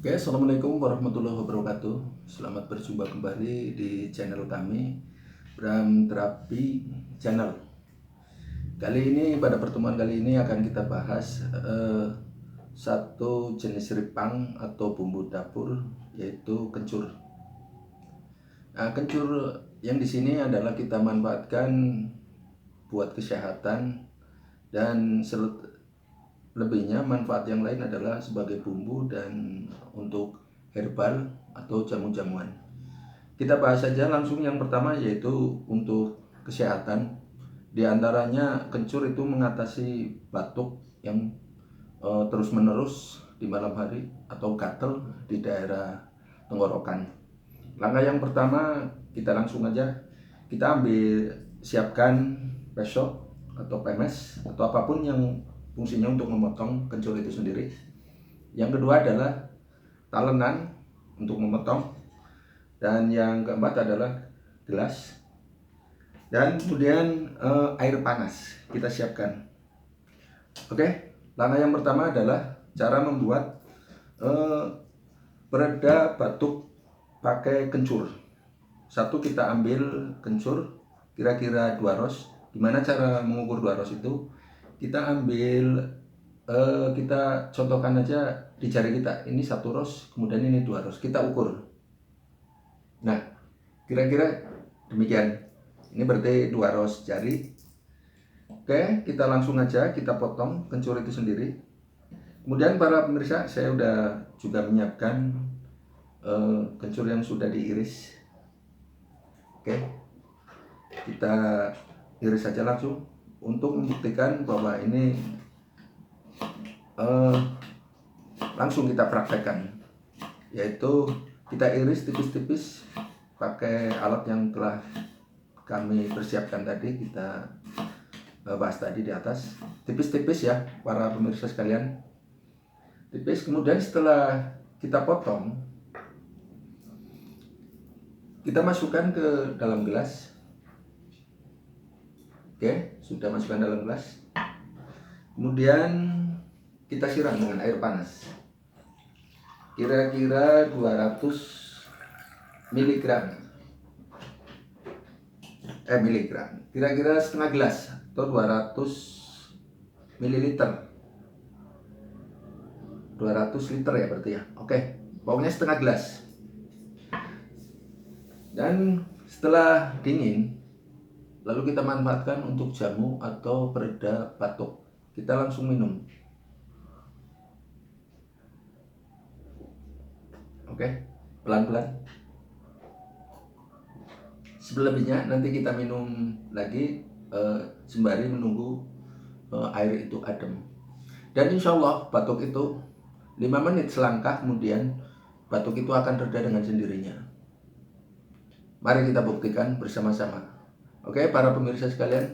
Oke, assalamualaikum warahmatullahi wabarakatuh. Selamat berjumpa kembali di channel kami, Bram Terapi Channel. Kali ini, pada pertemuan kali ini akan kita bahas satu jenis ripang atau bumbu dapur, yaitu kencur. Nah, kencur yang di sini adalah kita manfaatkan buat kesehatan, dan lebihnya manfaat yang lain adalah sebagai bumbu dan untuk herbal atau jamu-jamuan. Kita bahas saja langsung yang pertama, yaitu untuk kesehatan. Di antaranya kencur itu mengatasi batuk yang terus-menerus di malam hari atau gatal di daerah tenggorokan. Langkah yang pertama, kita langsung aja kita siapkan pesok atau pemes atau apapun yang fungsinya untuk memotong kencur itu sendiri. Yang kedua adalah talenan untuk memotong, dan yang keempat adalah gelas, dan kemudian air panas kita siapkan. Oke, langkah yang pertama adalah cara membuat pereda batuk pakai kencur. Satu, kita ambil kencur kira-kira 2 ros. Gimana cara mengukur 2 ros itu? Kita ambil, kita contohkan aja di jari kita, ini 1 ros, kemudian ini 2 ros, kita ukur. Nah, kira-kira demikian. Ini berarti 2 ros jari. Oke, kita langsung aja kita potong kencur itu sendiri. Kemudian para pemirsa, saya udah juga menyiapkan kencur yang sudah diiris. Oke, kita iris saja langsung untuk membuktikan bahwa ini langsung kita praktekkan, yaitu kita iris tipis-tipis pakai alat yang telah kami persiapkan tadi, kita bahas tadi di atas. Tipis-tipis ya para pemirsa sekalian, tipis. Kemudian setelah kita potong, kita masukkan ke dalam gelas. Oke, sudah masukkan dalam gelas. Kemudian kita siram dengan air panas, kira-kira 200 mg, kira-kira setengah gelas atau 200 ml, 200 liter ya berarti ya. Oke, pokoknya setengah gelas. Dan setelah dingin, lalu kita manfaatkan untuk jamu atau pereda batuk. Kita langsung minum. Oke, pelan-pelan. Selebihnya nanti kita minum lagi sembari menunggu air itu adem. Dan insya Allah batuk itu 5 menit selangkah kemudian batuk itu akan reda dengan sendirinya. Mari kita buktikan bersama-sama. Oke, para pemirsa sekalian,